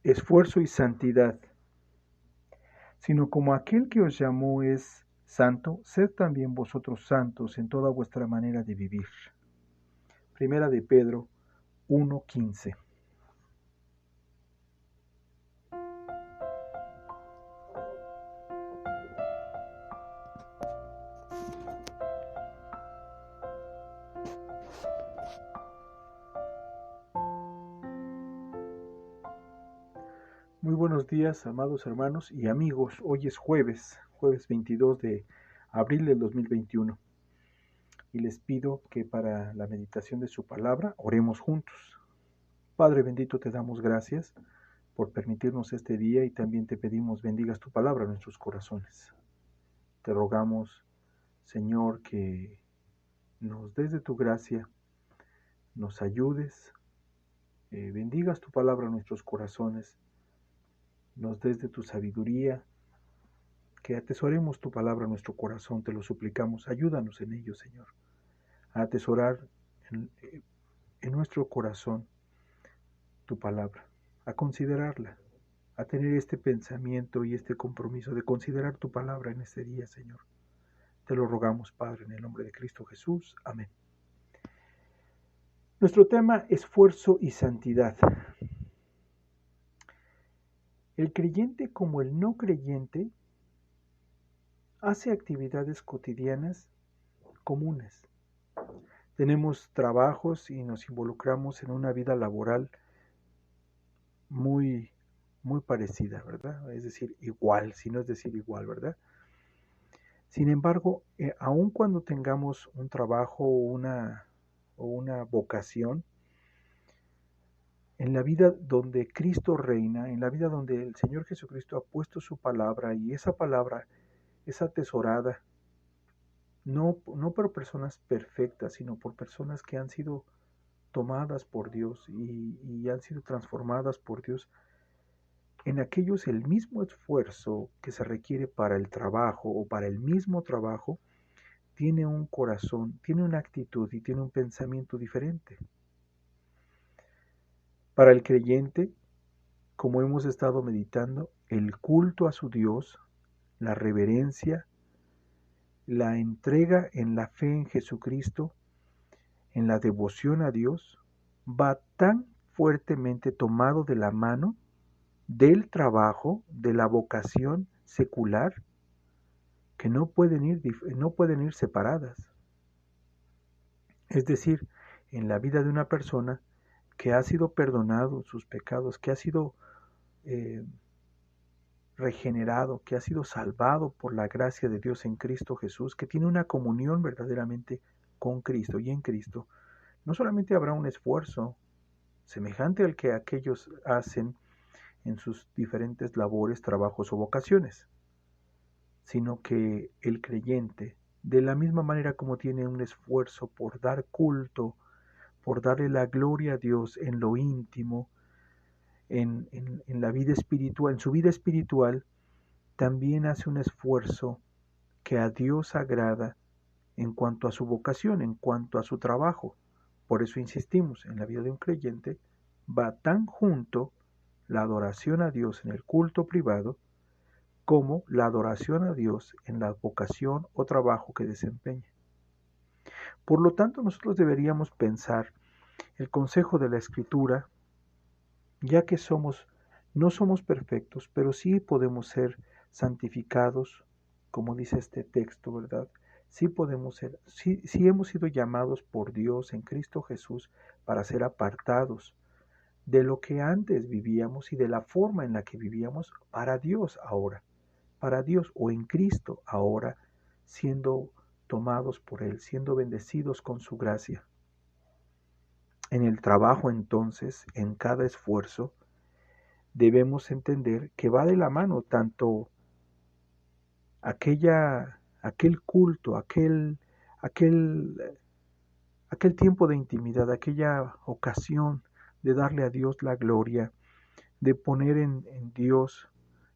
esfuerzo y santidad, sino como aquel que os llamó es santo, sed también vosotros santos en toda vuestra manera de vivir. Primera de Pedro 1:15. Muy buenos días, amados hermanos y amigos. Hoy es jueves 22 de abril del 2021. Y les pido que para la meditación de su palabra oremos juntos. Padre bendito, te damos gracias por permitirnos este día y también te pedimos bendigas tu palabra en nuestros corazones. Te rogamos, Señor, que nos des de tu gracia, nos ayudes, bendigas tu palabra en nuestros corazones, nos des de tu sabiduría, que atesoremos tu palabra en nuestro corazón, te lo suplicamos, ayúdanos en ello, Señor, a atesorar en nuestro corazón tu palabra, a considerarla, a tener este pensamiento y este compromiso de considerar tu palabra en este día, Señor. Te lo rogamos, Padre, en el nombre de Cristo Jesús. Amén. Nuestro tema, esfuerzo y santidad. El creyente como el no creyente hace actividades cotidianas comunes. Tenemos trabajos y nos involucramos en una vida laboral muy parecida, ¿verdad? Es decir, igual, si no es decir igual, ¿verdad? Sin embargo, aun cuando tengamos un trabajo o una vocación, en la vida donde Cristo reina, en la vida donde el Señor Jesucristo ha puesto su palabra y esa palabra es atesorada, no por personas perfectas, sino por personas que han sido tomadas por Dios y han sido transformadas por Dios. En aquellos el mismo esfuerzo que se requiere para el trabajo o para el mismo trabajo tiene un corazón, tiene una actitud y tiene un pensamiento diferente. Para el creyente, como hemos estado meditando, el culto a su Dios, la reverencia, la entrega en la fe en Jesucristo, en la devoción a Dios, va tan fuertemente tomado de la mano del trabajo, de la vocación secular, que no pueden ir separadas. Es decir, en la vida de una persona que ha sido perdonado sus pecados, que ha sido regenerado, que ha sido salvado por la gracia de Dios en Cristo Jesús, que tiene una comunión verdaderamente con Cristo y en Cristo, no solamente habrá un esfuerzo semejante al que aquellos hacen en sus diferentes labores, trabajos o vocaciones, sino que el creyente, de la misma manera como tiene un esfuerzo por dar culto, por darle la gloria a Dios en lo íntimo, en la vida espiritual, en su vida espiritual, también hace un esfuerzo que a Dios agrada en cuanto a su vocación, en cuanto a su trabajo. Por eso insistimos, en la vida de un creyente va tan junto la adoración a Dios en el culto privado como la adoración a Dios en la vocación o trabajo que desempeña. Por lo tanto, nosotros deberíamos pensar el consejo de la Escritura, ya que no somos perfectos, pero sí podemos ser santificados, como dice este texto, ¿verdad? Sí podemos ser, sí hemos sido llamados por Dios en Cristo Jesús para ser apartados de lo que antes vivíamos y de la forma en la que vivíamos para Dios ahora, para Dios o en Cristo ahora, siendo tomados por Él, siendo bendecidos con su gracia. En el trabajo entonces, en cada esfuerzo, debemos entender que va de la mano tanto aquel culto, aquel tiempo de intimidad, aquella ocasión de darle a Dios la gloria, de poner en Dios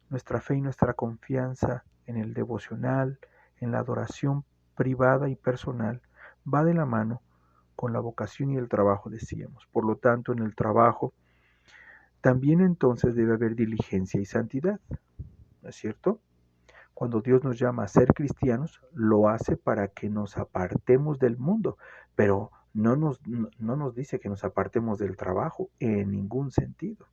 nuestra fe y nuestra confianza en el devocional, en la adoración privada y personal, va de la mano con la vocación y el trabajo, decíamos. Por lo tanto, en el trabajo también entonces debe haber diligencia y santidad, ¿no es cierto? Cuando Dios nos llama a ser cristianos, lo hace para que nos apartemos del mundo, pero no nos dice que nos apartemos del trabajo en ningún sentido.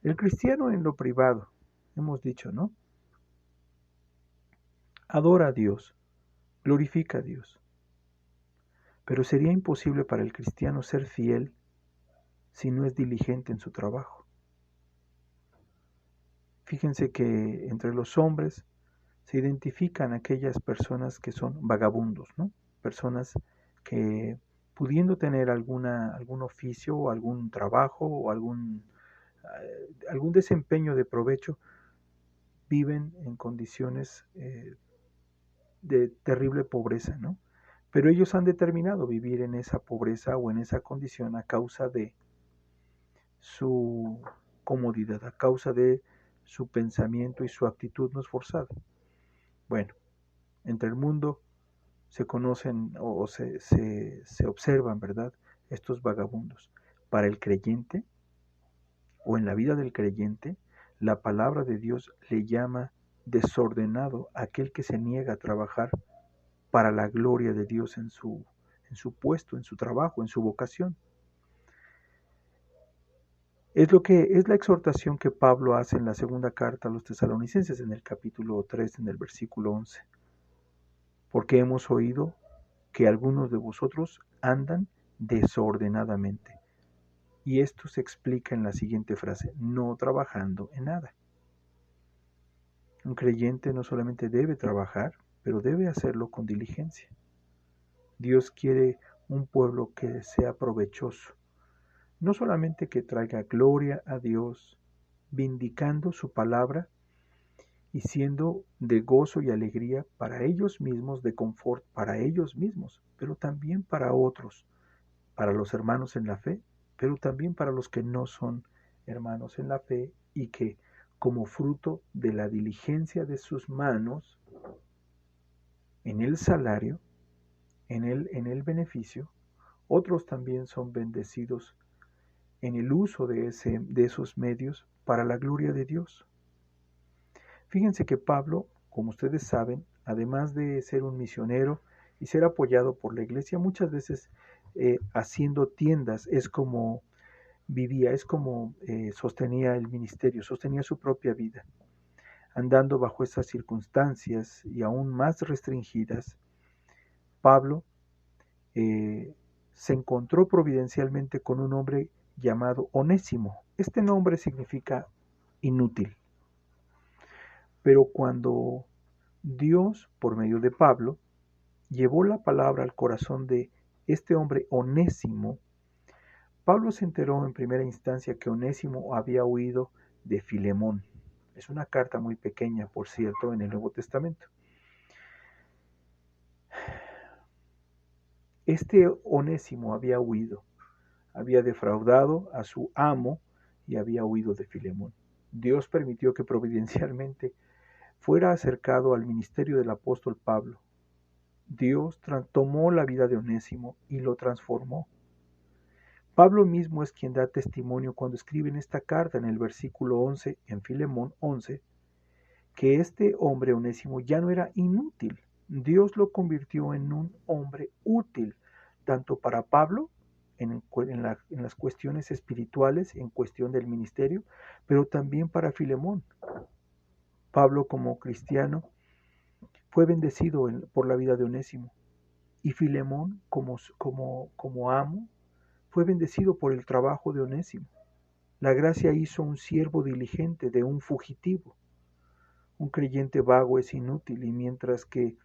El cristiano en lo privado, hemos dicho, ¿no? Adora a Dios, glorifica a Dios, pero sería imposible para el cristiano ser fiel si no es diligente en su trabajo. Fíjense que entre los hombres se identifican aquellas personas que son vagabundos, ¿no? Personas que pudiendo tener algún oficio o algún trabajo o algún desempeño de provecho, viven en condiciones de terrible pobreza, ¿no? Pero ellos han determinado vivir en esa pobreza o en esa condición a causa de su comodidad, a causa de su pensamiento y su actitud no esforzada. Bueno, entre el mundo se conocen o se observan, ¿verdad? Estos vagabundos. Para el creyente o en la vida del creyente, la palabra de Dios le llama desordenado a aquel que se niega a trabajar para la gloria de Dios en su puesto, en su trabajo, en su vocación. Es la exhortación que Pablo hace en la segunda carta a los tesalonicenses, en el capítulo 3, en el versículo 11. Porque hemos oído que algunos de vosotros andan desordenadamente. Y esto se explica en la siguiente frase: no trabajando en nada. Un creyente no solamente debe trabajar, pero debe hacerlo con diligencia. Dios quiere un pueblo que sea provechoso, no solamente que traiga gloria a Dios, vindicando su palabra y siendo de gozo y alegría para ellos mismos, de confort para ellos mismos, pero también para otros, para los hermanos en la fe, pero también para los que no son hermanos en la fe y que como fruto de la diligencia de sus manos, en el salario, en el beneficio, otros también son bendecidos en el uso de esos medios para la gloria de Dios. Fíjense que Pablo, como ustedes saben, además de ser un misionero y ser apoyado por la iglesia, muchas veces haciendo tiendas es como vivía, es como sostenía el ministerio, sostenía su propia vida. Andando bajo esas circunstancias y aún más restringidas, Pablo se encontró providencialmente con un hombre llamado Onésimo. Este nombre significa inútil. Pero cuando Dios, por medio de Pablo, llevó la palabra al corazón de este hombre Onésimo, Pablo se enteró en primera instancia que Onésimo había huido de Filemón. Es una carta muy pequeña, por cierto, en el Nuevo Testamento. Este Onésimo había huido, había defraudado a su amo y había huido de Filemón. Dios permitió que providencialmente fuera acercado al ministerio del apóstol Pablo. Dios tomó la vida de Onésimo y lo transformó. Pablo mismo es quien da testimonio cuando escribe en esta carta, en el versículo 11, en Filemón 11, que este hombre Onésimo ya no era inútil. Dios lo convirtió en un hombre útil, tanto para Pablo, en las cuestiones espirituales, en cuestión del ministerio, pero también para Filemón. Pablo, como cristiano, fue bendecido por la vida de Onésimo, y Filemón, como amo, fue bendecido por el trabajo de Onésimo. La gracia hizo un siervo diligente de un fugitivo. Un creyente vago es inútil, y mientras que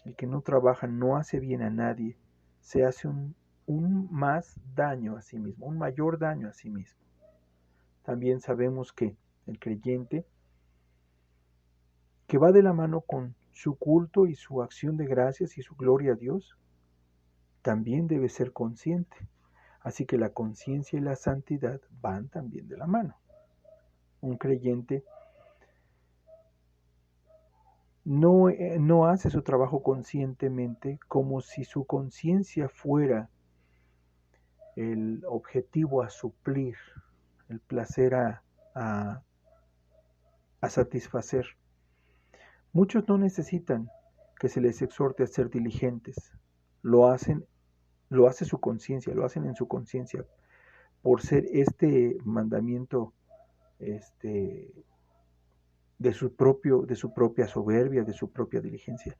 el que no trabaja no hace bien a nadie, se hace un más daño a sí mismo, un mayor daño a sí mismo. También sabemos que el creyente, que va de la mano con su culto y su acción de gracias y su gloria a Dios, también debe ser consciente. Así que la conciencia y la santidad van también de la mano. Un creyente no hace su trabajo conscientemente como si su conciencia fuera el objetivo a suplir, el placer a, a satisfacer. Muchos no necesitan que se les exhorte a ser diligentes. Lo hacen, lo hace su conciencia, lo hacen en su conciencia, por ser este mandamiento de su propia soberbia, de su propia diligencia.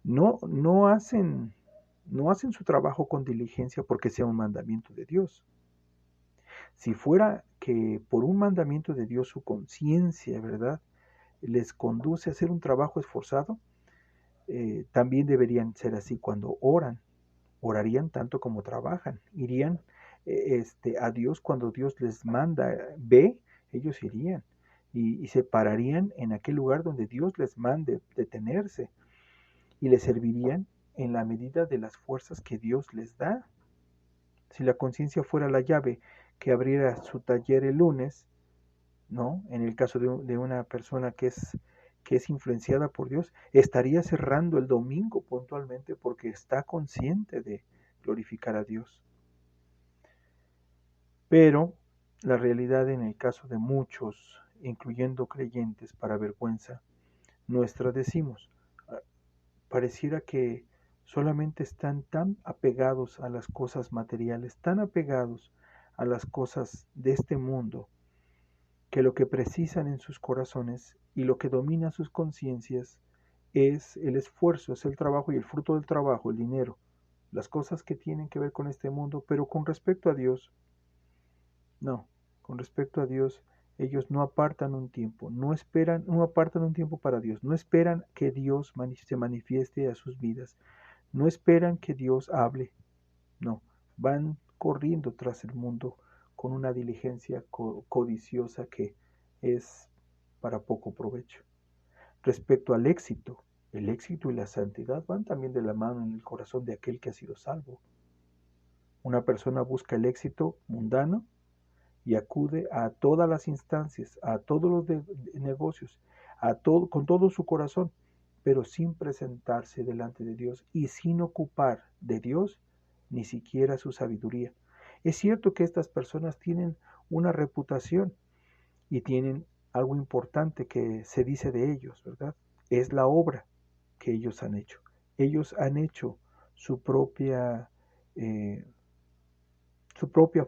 No hacen su trabajo con diligencia porque sea un mandamiento de Dios. Si fuera que por un mandamiento de Dios su conciencia, ¿verdad?, les conduce a hacer un trabajo esforzado, también deberían ser así cuando oran. Orarían tanto como trabajan. Irían a Dios cuando Dios les manda, ellos irían y se pararían en aquel lugar donde Dios les mande detenerse y les servirían en la medida de las fuerzas que Dios les da. Si la conciencia fuera la llave que abriera su taller el lunes, ¿no? En el caso de una persona que es influenciada por Dios, estaría cerrando el domingo puntualmente porque está consciente de glorificar a Dios. Pero la realidad en el caso de muchos, incluyendo creyentes para vergüenza nuestra, decimos, pareciera que solamente están tan apegados a las cosas materiales, tan apegados a las cosas de este mundo, que lo que precisan en sus corazones y lo que domina sus conciencias es el esfuerzo, es el trabajo y el fruto del trabajo, el dinero, las cosas que tienen que ver con este mundo, pero con respecto a Dios, no, con respecto a Dios, ellos no apartan un tiempo, no apartan un tiempo para Dios, no esperan que Dios se manifieste a sus vidas, no esperan que Dios hable, no, van corriendo tras el mundo con una diligencia codiciosa que es para poco provecho. Respecto al éxito, el éxito y la santidad van también de la mano en el corazón de aquel que ha sido salvo. Una persona busca el éxito mundano y acude a todas las instancias, a todos los negocios, con todo su corazón, pero sin presentarse delante de Dios y sin ocupar de Dios ni siquiera su sabiduría. Es cierto que estas personas tienen una reputación y tienen algo importante que se dice de ellos, ¿verdad? Es la obra que ellos han hecho. Ellos han hecho su propia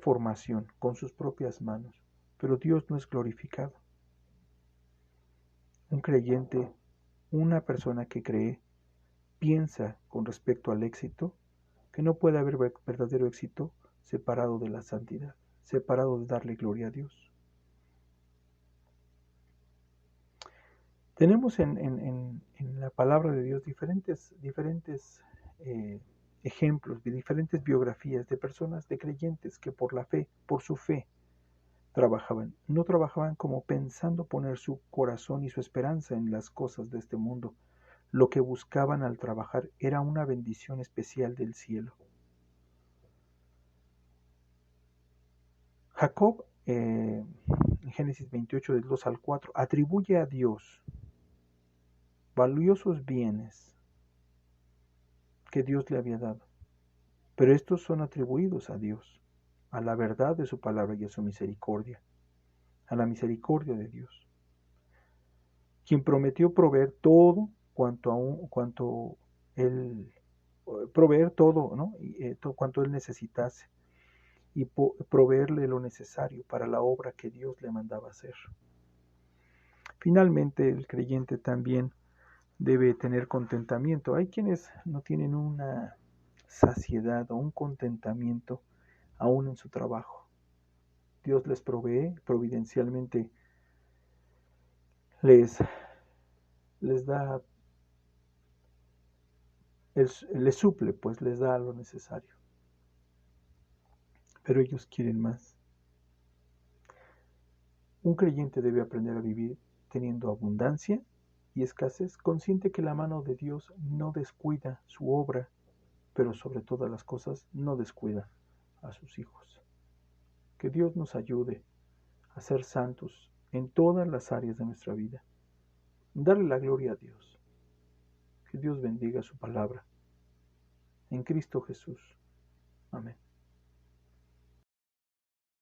formación con sus propias manos, pero Dios no es glorificado. Un creyente, una persona que cree, piensa con respecto al éxito que no puede haber verdadero éxito separado de la santidad, separado de darle gloria a Dios. Tenemos en la palabra de Dios diferentes ejemplos de diferentes biografías de personas, de creyentes que por la fe, por su fe, trabajaban. No trabajaban como pensando poner su corazón y su esperanza en las cosas de este mundo. Lo que buscaban al trabajar era una bendición especial del cielo. Jacob, en Génesis 28, del 2 al 4, atribuye a Dios valiosos bienes que Dios le había dado, pero estos son atribuidos a Dios, a la verdad de su palabra y a su misericordia, a la misericordia de Dios, quien prometió proveer todo cuanto él proveer todo, ¿no? Cuanto él necesitase y proveerle lo necesario para la obra que Dios le mandaba hacer. Finalmente, el creyente también debe tener contentamiento. Hay quienes no tienen una saciedad o un contentamiento aún en su trabajo. Dios les provee providencialmente, les da, les suple, pues les da lo necesario. Pero ellos quieren más. Un creyente debe aprender a vivir teniendo abundancia y escasez, consciente que la mano de Dios no descuida su obra, pero sobre todas las cosas no descuida a sus hijos. Que Dios nos ayude a ser santos en todas las áreas de nuestra vida. Darle la gloria a Dios. Que Dios bendiga su palabra. En Cristo Jesús. Amén.